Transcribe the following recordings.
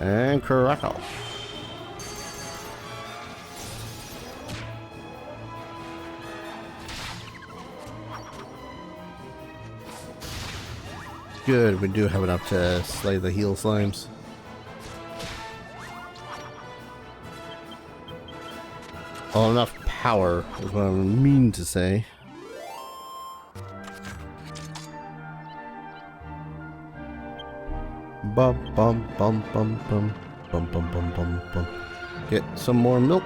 And crackle. Good, we do have enough to slay the heal slimes. Well, enough power is what I mean to say. Bum bum bum bum bum bum bum bum bum bum. Get some more milk.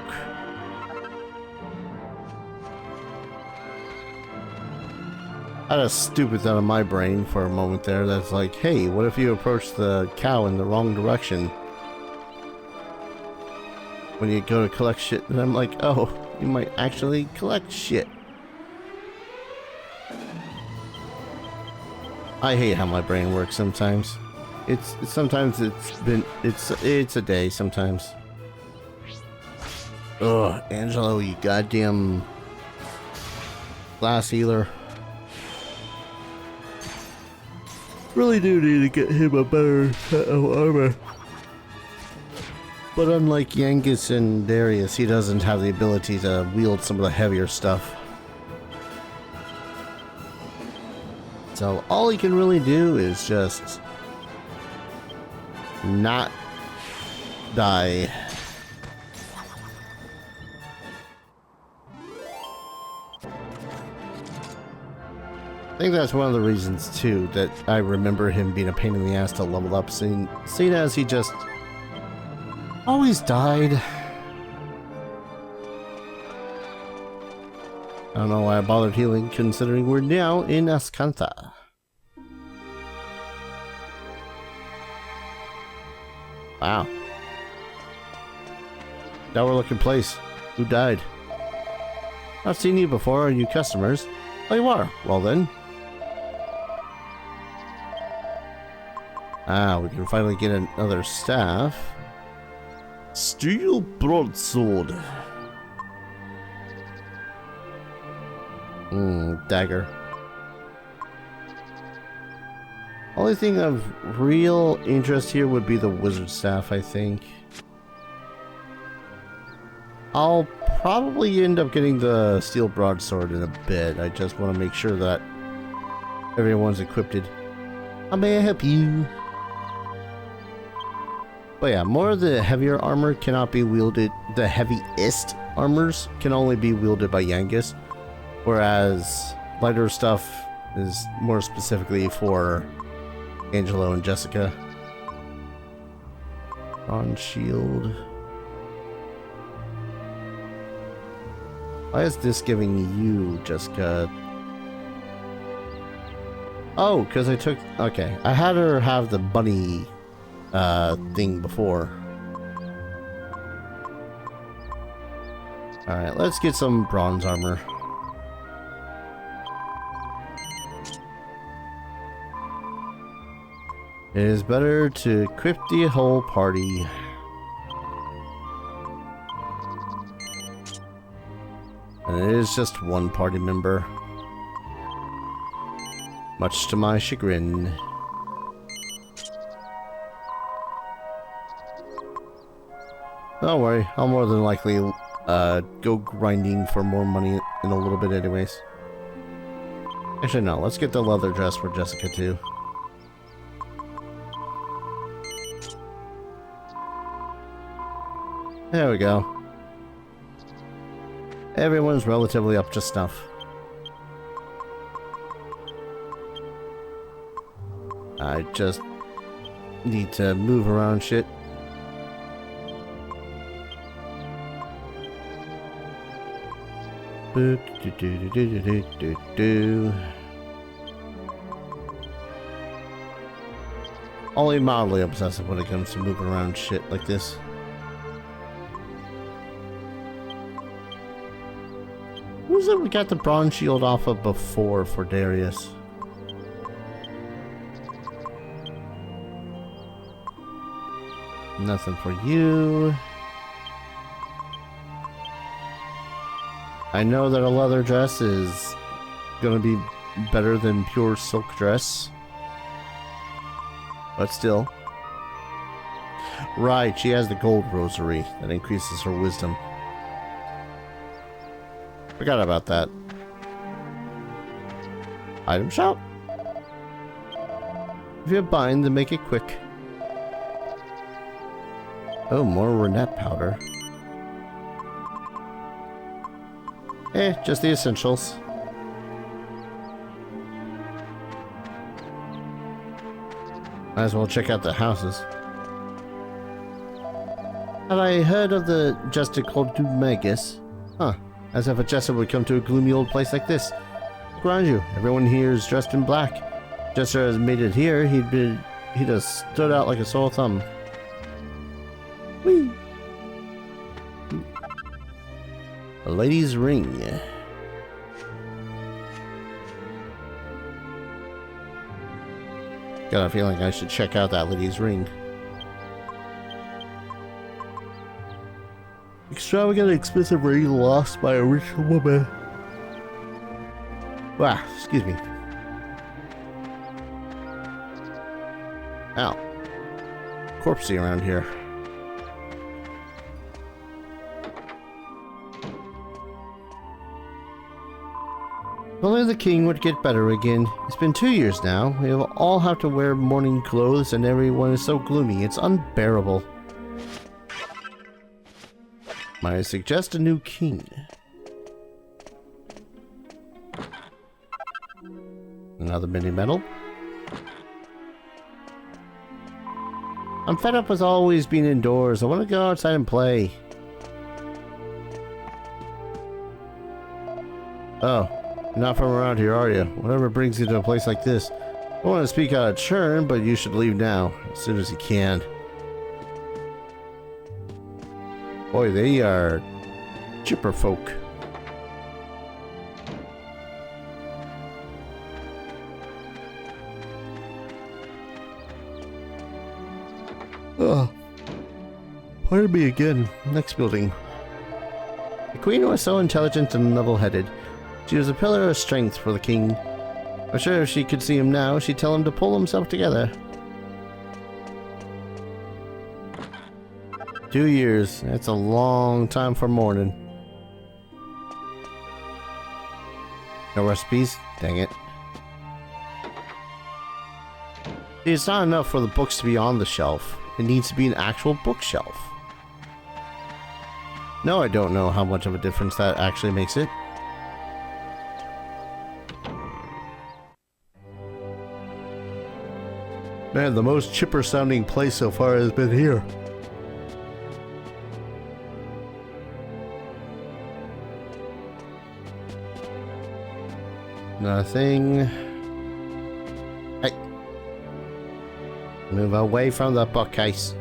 I had a stupid thought in my brain for a moment there that's like, hey, what if you approach the cow in the wrong direction when you go to collect shit? And I'm like, oh, you might actually collect shit. I hate how my brain works sometimes. Sometimes it's a day sometimes. Ugh, Angelo, you goddamn glass healer. Really do need to get him a better set of armor. But unlike Yangus and Darius, he doesn't have the ability to wield some of the heavier stuff. So all he can really do is just not die. I think that's one of the reasons too that I remember him being a pain in the ass to level up, seeing as he just always died. I don't know why I bothered healing, considering we're now in Ascantha. Wow. Now we're looking place. Who died? I've seen you before. Are you customers? Oh, you are. Well then. Ah, we can finally get another staff. Steel broadsword. Dagger. Only thing of real interest here would be the wizard staff, I think. I'll probably end up getting the steel broadsword in a bit. I just want to make sure that everyone's equipped. How may I help you? But yeah, more of the heavier armor cannot be wielded. The heaviest armors can only be wielded by Yangus, whereas lighter stuff is more specifically for Angelo and Jessica. Bronze shield. Why is this giving you, Jessica? Oh, because I took... Okay, I had her have the bunny thing before. Alright, let's get some bronze armor. It is better to equip the whole party. And it is just one party member. Much to my chagrin. Don't worry, I'll more than likely go grinding for more money in a little bit anyways. Actually no, let's get the leather dress for Jessica too. There we go. Everyone's relatively up to snuff. I just need to move around shit. Only mildly obsessive when it comes to moving around shit like this. Who's it we got the bronze shield off of before for Darius? Nothing for you. I know that a leather dress is gonna be better than pure silk dress, but still. Right, she has the gold rosary that increases her wisdom. Forgot about that. Item shop. If you bind, then make it quick. Oh, more Renette powder. Just the essentials. Might as well check out the houses. Have I heard of the jester called Dumagus? Huh. As if a jester would come to a gloomy old place like this. Look around you. Everyone here is dressed in black. If jester has made it here, he'd have stood out like a sore thumb. Whee! A lady's ring. Got a feeling I should check out that lady's ring. Extravagant, expensive ring lost by a rich woman. Wow, excuse me. Ow. Corpsey around here. If only the king would get better again. It's been 2 years now. We all have to wear mourning clothes and everyone is so gloomy. It's unbearable. Might I suggest a new king? Another mini medal. I'm fed up with always being indoors. I want to go outside and play. Oh, you're not from around here, are you? Whatever brings you to a place like this. I don't want to speak out of turn, but you should leave now, as soon as you can. Boy, they are chipper folk. Oh, pardon me again. Next building. The queen was so intelligent and level-headed. She was a pillar of strength for the king. I'm sure if she could see him now, she'd tell him to pull himself together. 2 years. That's a long time for mourning. No recipes? Dang it. See, it's not enough for the books to be on the shelf. It needs to be an actual bookshelf. No, I don't know how much of a difference that actually makes it. Man, the most chipper sounding place so far has been here. Nothing. Hey. Move away from the bookcase.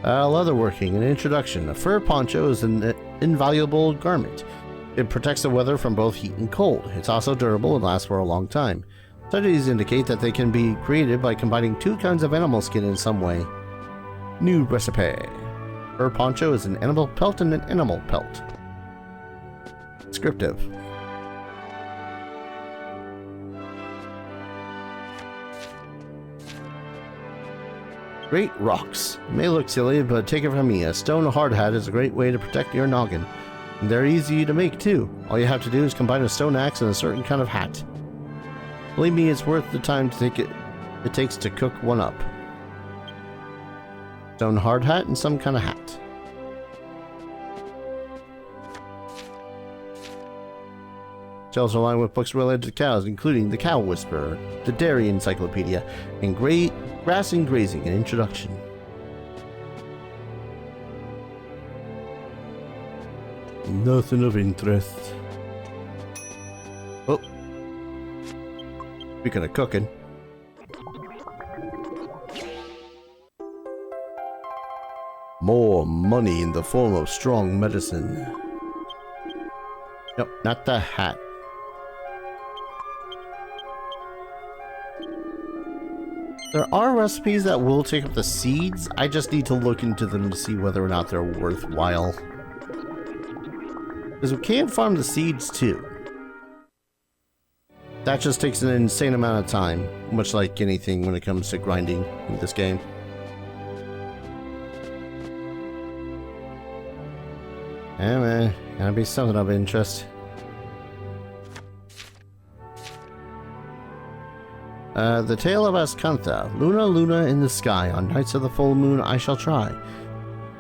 Leatherworking, an introduction. A fur poncho is an invaluable garment. It protects the weather from both heat and cold. It's also durable and lasts for a long time. Studies indicate that they can be created by combining 2 kinds of animal skin in some way. New recipe. Fur poncho is an animal pelt and an animal pelt. Descriptive. Great rocks. It may look silly, but take it from me. A stone hard hat is a great way to protect your noggin. And they're easy to make too. All you have to do is combine a stone axe and a certain kind of hat. Believe me, it's worth the time to take it takes to cook one up. Stone hard hat and some kind of hat. Shelves are lined with books related to cows, including The Cow Whisperer, The Dairy Encyclopedia, and Grass and Grazing, an introduction. Nothing of interest. Oh. Speaking of cooking. More money in the form of strong medicine. Nope, not the hat. There are recipes that will take up the seeds. I just need to look into them to see whether or not they're worthwhile. Because we can farm the seeds too. that just takes an insane amount of time, much like anything when it comes to grinding in this game. Yeah, man, gotta be something of interest. The Tale of Ascantha. Luna, Luna in the sky, on nights of the full moon I shall try.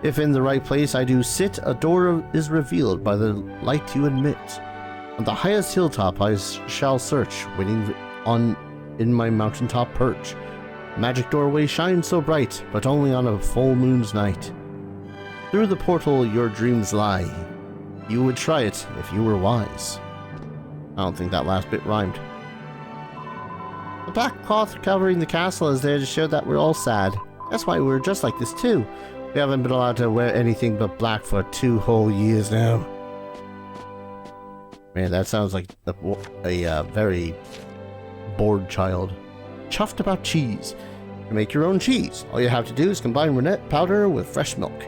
If in the right place I do sit, a door is revealed by the light you admit. On the highest hilltop I shall search, waiting in my mountaintop perch. Magic doorway shines so bright, but only on a full moon's night. Through the portal your dreams lie. You would try it if you were wise. I don't think that last bit rhymed. The black cloth covering the castle is there to show that we're all sad. That's why we're just like this too. We haven't been allowed to wear anything but black for 2 whole years now. Man, that sounds like a very bored child. Chuffed about cheese. To make your own cheese, all you have to do is combine rennet powder with fresh milk.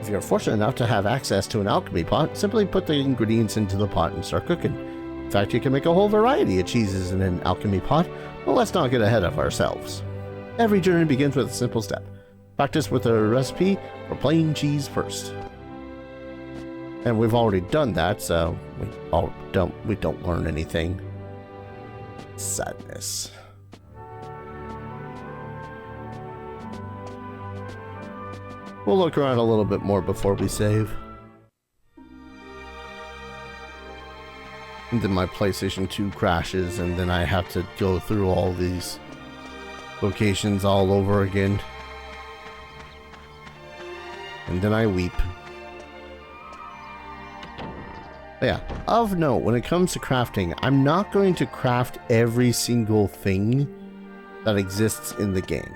If you're fortunate enough to have access to an alchemy pot, simply put the ingredients into the pot and start cooking. In fact, you can make a whole variety of cheeses in an alchemy pot, but let's not get ahead of ourselves. Every journey begins with a simple step. Practice with a recipe for plain cheese first. And we've already done that, so we don't learn anything. Sadness. We'll look around a little bit more before we save. And then my PlayStation 2 crashes, and then I have to go through all these locations all over again. And then I weep. But yeah, of note, when it comes to crafting, I'm not going to craft every single thing that exists in the game.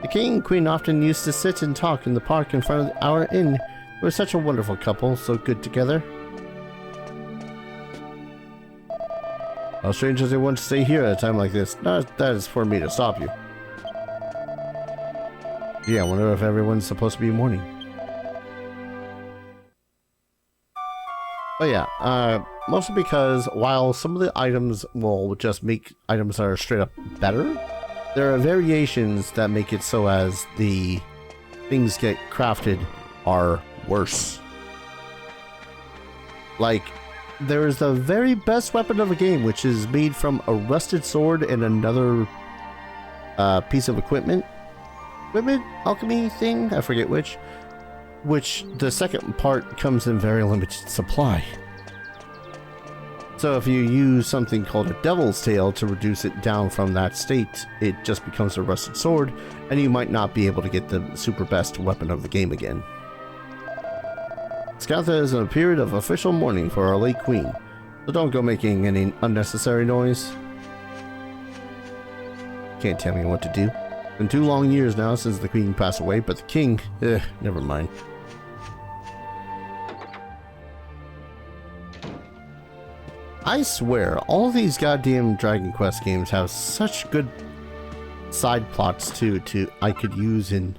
The king and queen often used to sit and talk in the park in front of our inn. They were such a wonderful couple, so good together. How strange as they want to stay here at a time like this. No, that is for me to stop you. Yeah, I wonder if everyone's supposed to be mourning. But yeah, mostly because while some of the items will just make items that are straight up better, there are variations that make it so as the things get crafted are worse. Like, there is the very best weapon of the game, which is made from a rusted sword and another piece of equipment. Alchemy thing? I forget which. Which the second part comes in very limited supply. So if you use something called a devil's tail to reduce it down from that state, it just becomes a rusted sword, and you might not be able to get the super best weapon of the game again. Ascantha is in a period of official mourning for our late queen, so don't go making any unnecessary noise. Can't tell me what to do. It's been 2 long years now since the queen passed away, but the king, never mind. I swear, all these goddamn Dragon Quest games have such good side plots too, I could use in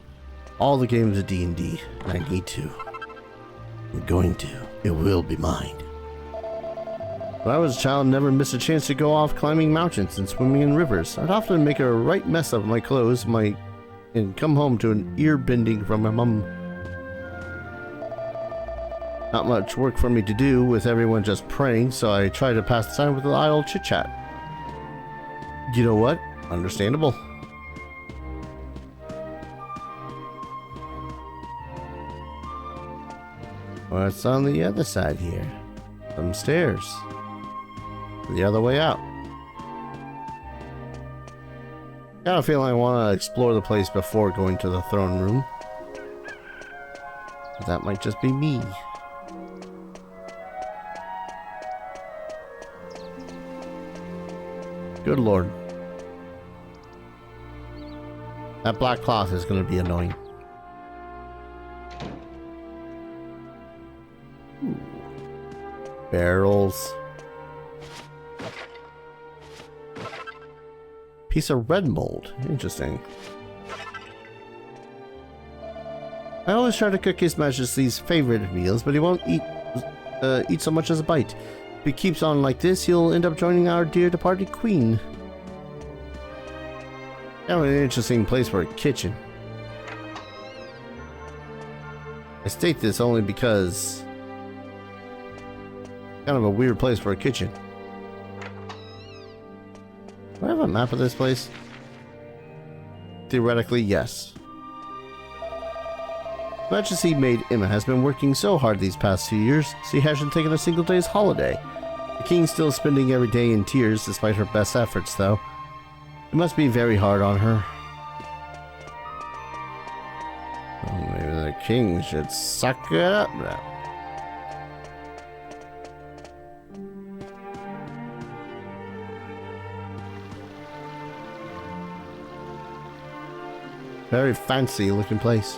all the games of D&D, and I need to. I'm going to. It will be mine. When I was a child, I never missed a chance to go off climbing mountains and swimming in rivers. I'd often make a right mess of my clothes, and come home to an ear bending from my mum. Not much work for me to do with everyone just praying, so I try to pass the time with a idle chit-chat. You know what? Understandable. What's on the other side here? Some stairs. The other way out. Got a feeling I want to explore the place before going to the throne room. But that might just be me. Good lord. That black cloth is going to be annoying. Ooh. Barrels. Piece of red mold. Interesting. I always try to cook His Majesty's favorite meals, but he won't eat so much as a bite. If he keeps on like this, he'll end up joining our dear departed queen. Kind of an interesting place for a kitchen. I state this only because kind of a weird place for a kitchen. Do I have a map of this place? Theoretically, yes. Majesty Maid Emma has been working so hard these past 2 years, she hasn't taken a single day's holiday. The king's still spending every day in tears despite her best efforts, though. It must be very hard on her. Well, maybe the king should suck it up now. Very fancy looking place.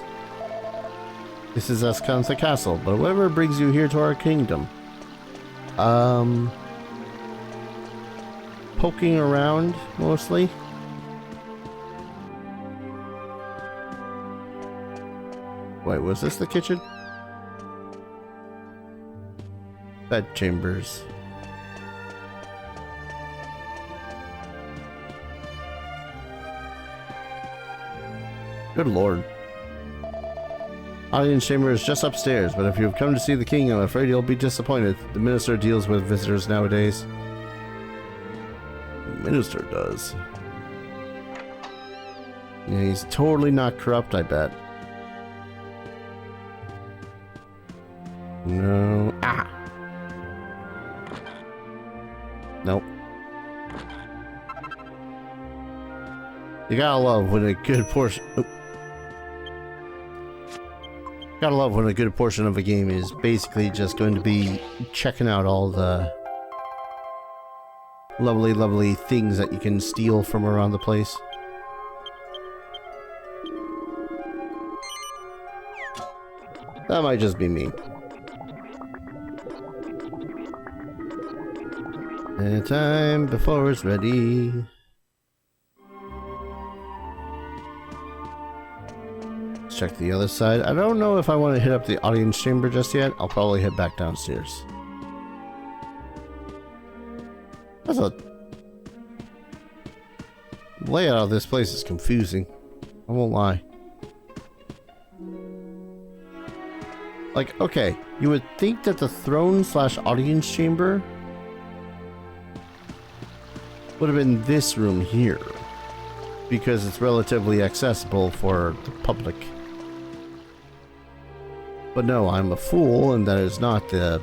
This is Ascantha Castle, but whatever brings you here to our kingdom. Poking around, mostly. Wait, was this the kitchen? Bed chambers. Good lord. Audience chamber is just upstairs, but if you've come to see the king, I'm afraid you'll be disappointed. The minister deals with visitors nowadays. The minister does. Yeah, he's totally not corrupt, I bet. No. Ah! Nope. You gotta love when a good portion... Oh. Gotta love when a good portion of a game is basically just going to be checking out all the lovely, lovely things that you can steal from around the place. That might just be me. And time before it's ready. Check the other side. I don't know if I want to hit up the audience chamber just yet. I'll probably head back downstairs. That's a... layout of this place is confusing. I won't lie. Like, okay, you would think that the throne slash audience chamber would have been this room here, because it's relatively accessible for the public. But no, I'm a fool, and that is not the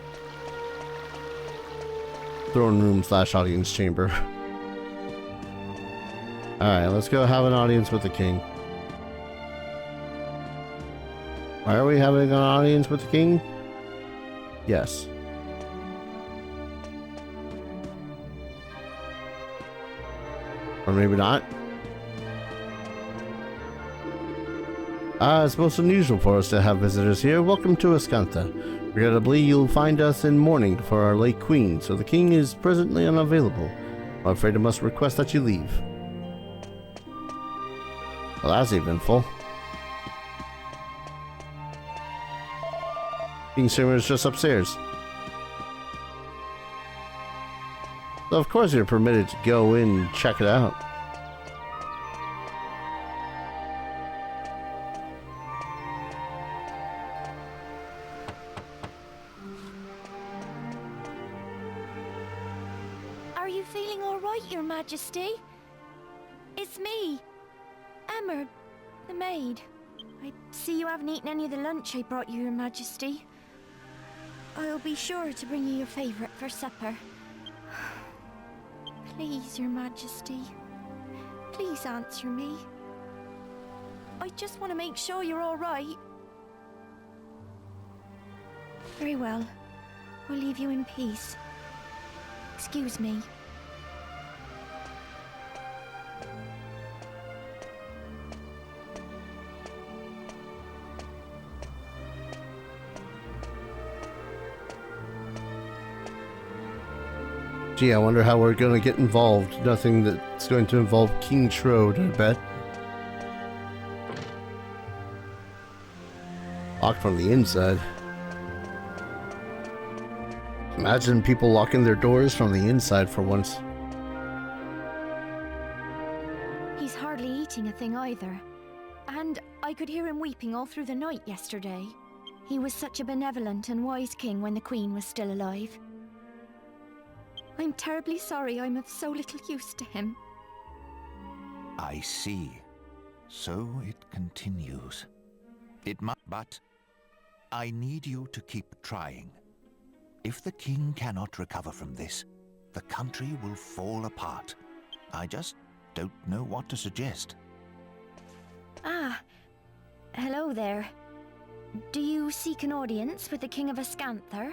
throne room slash audience chamber. Alright, let's go have an audience with the king. Why are we having an audience with the king? Yes. Or maybe not. It's most unusual for us to have visitors here. Welcome to Ascantha. Regrettably, you'll find us in mourning for our late queen, so the king is presently unavailable. I'm afraid I must request that you leave. Well, that's eventful. King's chamber is just upstairs. So of course you're permitted to go in and check it out. Are you feeling all right, Your Majesty? It's me, Emma, the maid. I see you haven't eaten any of the lunch I brought you, Your Majesty. I'll be sure to bring you your favorite for supper. Please, Your Majesty. Please answer me. I just want to make sure you're all right. Very well. I'll leave you in peace. Excuse me. Gee, I wonder how we're going to get involved. Nothing that's going to involve King Trode, I bet. Locked from the inside. Imagine people locking their doors from the inside for once. He's hardly eating a thing either. And I could hear him weeping all through the night yesterday. He was such a benevolent and wise king when the Queen was still alive. I'm terribly sorry I'm of so little use to him. I see. So it continues. But I need you to keep trying. If the king cannot recover from this, the country will fall apart. I just don't know what to suggest. Ah, hello there. Do you seek an audience with the King of Ascantha?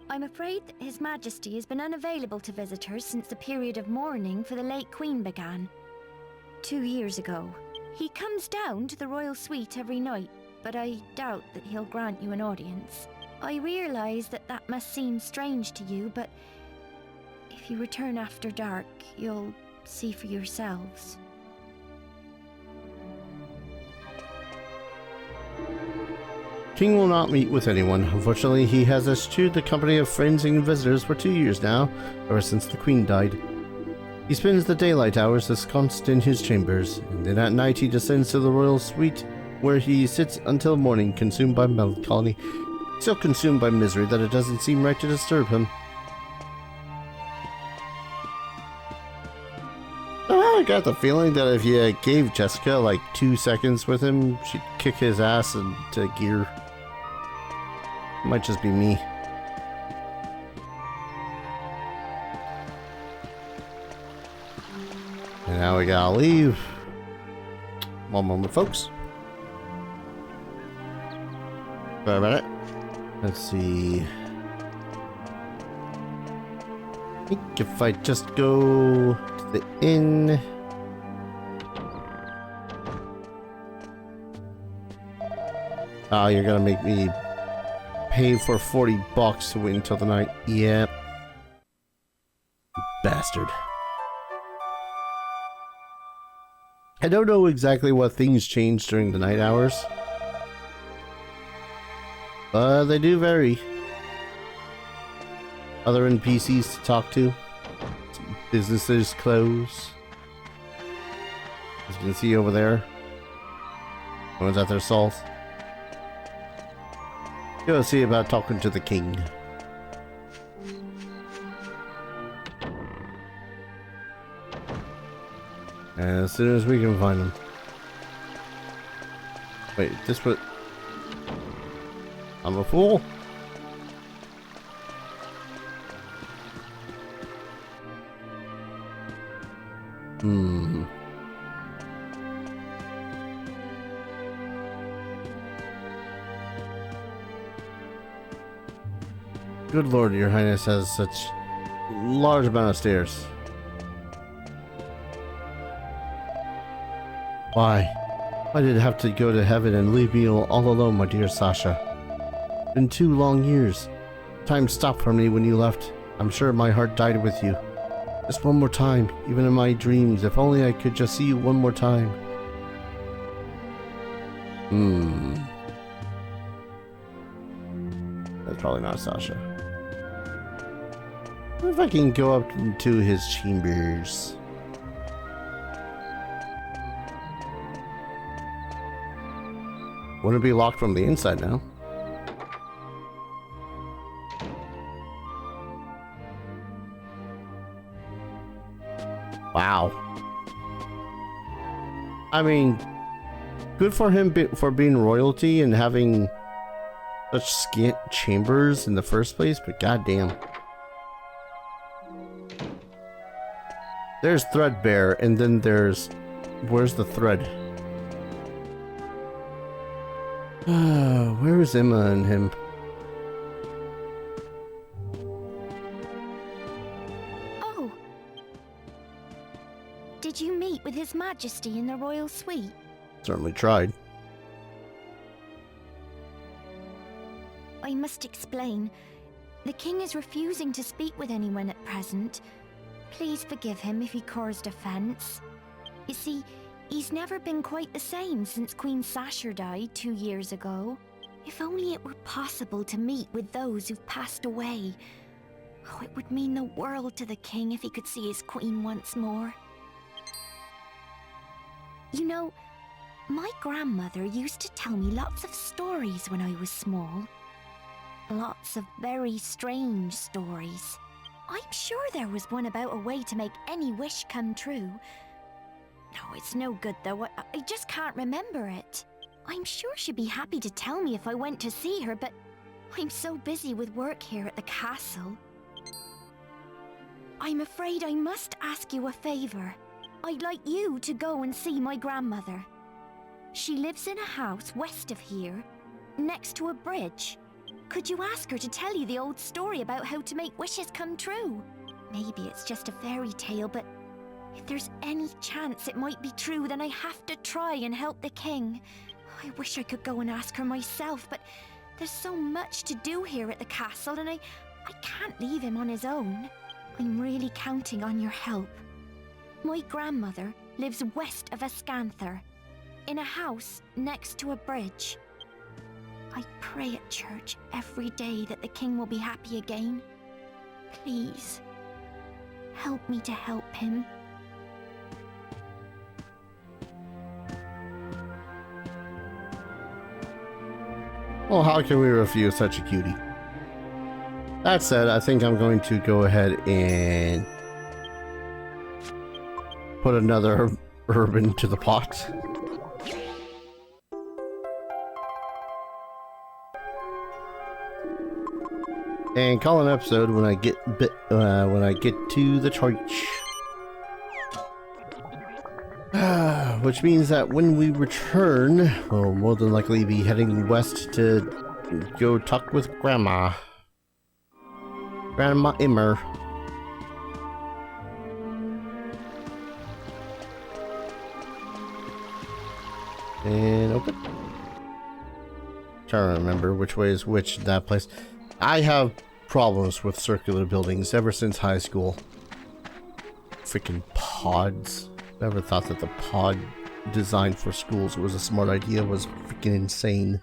I'm afraid that His Majesty has been unavailable to visitors since the period of mourning for the late Queen began 2 years ago. He comes down to the royal suite every night, but I doubt that he'll grant you an audience. I realise that that must seem strange to you, but if you return after dark, you'll see for yourselves. King will not meet with anyone. Unfortunately, he has eschewed the company of friends and visitors for 2 years now, ever since the Queen died. He spends the daylight hours ensconced in his chambers, and then at night he descends to the royal suite, where he sits until morning, consumed by melancholy, so consumed by misery that it doesn't seem right to disturb him. I got the feeling that if you gave Jessica like 2 seconds with him, she'd kick his ass into gear. Might just be me. And now we gotta leave. One moment, folks. Sorry about it. Let's see. I think if I just go to the inn. Oh, you're gonna make me pay for $40 to wait until the night. Yep. Bastard. I don't know exactly what things change during the night hours, but they do vary. Other NPCs to talk to. Some businesses close. As you can see over there, no one's at their salt. Go see about talking to the king. As soon as we can find him. Wait, this what? I'm a fool? Good lord, your highness has such large amount of stairs. Why? Why did it have to go to heaven and leave me all alone, my dear Sasha? Been 2 long years. Time stopped for me when you left. I'm sure my heart died with you. Just one more time, even in my dreams. If only I could just see you one more time. That's probably not Sasha. What if I can go up into his chambers? Wouldn't it be locked from the inside now? Wow. I mean, good for him for being royalty and having such scant chambers in the first place, but goddamn. There's Threadbare, and then there's... Where's the thread? Where's Emma and him? Oh! Did you meet with His Majesty in the royal suite? Certainly tried. I must explain. The king is refusing to speak with anyone at present. Please forgive him if he caused offense. You see, he's never been quite the same since Queen Sasha died 2 years ago. If only it were possible to meet with those who've passed away, Oh, it would mean the world to the king if he could see his queen once more. You know, my grandmother used to tell me lots of stories when I was small. Lots of very strange stories. I'm sure there was one about a way to make any wish come true. No, it's no good though. I just can't remember it. I'm sure she'd be happy to tell me if I went to see her, but I'm so busy with work here at the castle. I'm afraid I must ask you a favor. I'd like you to go and see my grandmother. She lives in a house west of here, next to a bridge. Could you ask her to tell you the old story about how to make wishes come true? Maybe it's just a fairy tale, but if there's any chance it might be true, then I have to try and help the king. I wish I could go and ask her myself, but there's so much to do here at the castle, and I can't leave him on his own. I'm really counting on your help. My grandmother lives west of Ascantha, in a house next to a bridge. I pray at church every day that the king will be happy again. Please, help me to help him. Well, how can we refuse such a cutie? That said, I think I'm going to go ahead and put another herb into the pot. And call an episode when I get to the church. Which means that when we return, we'll more than likely be heading west to go talk with Grandma Immer. And open. Trying to remember which way is which in that place. I have problems with circular buildings ever since high school. Freaking pods. Never thought that the pod design for schools was a smart idea. It was freaking insane.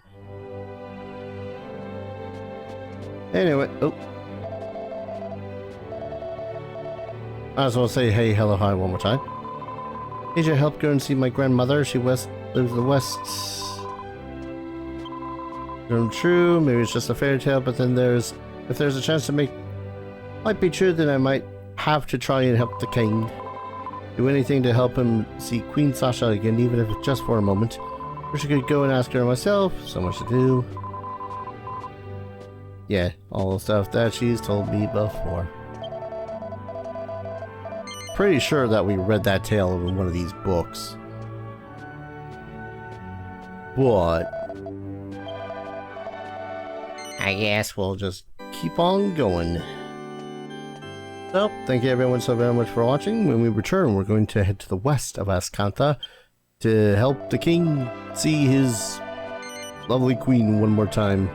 Anyway, I just want to say hey, hello, hi one more time. Need your help go and see my grandmother. She lives in the west. True, maybe it's just a fairy tale, but then if there's a chance to might be true, then I might have to try and help the king. Do anything to help him see Queen Sasha again, even if it's just for a moment. Wish I could go and ask her myself. So much to do. Yeah, all the stuff that she's told me before. Pretty sure that we read that tale in one of these books. But I guess we'll just keep on going. So, thank you everyone so very much for watching. When we return, we're going to head to the west of Ascantha to help the king see his lovely queen one more time.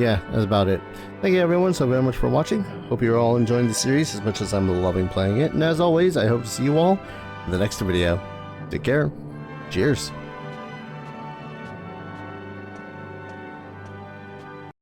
Yeah, that's about it. Thank you everyone so very much for watching. Hope you're all enjoying the series as much as I'm loving playing it. And as always, I hope to see you all in the next video. Take care. Cheers.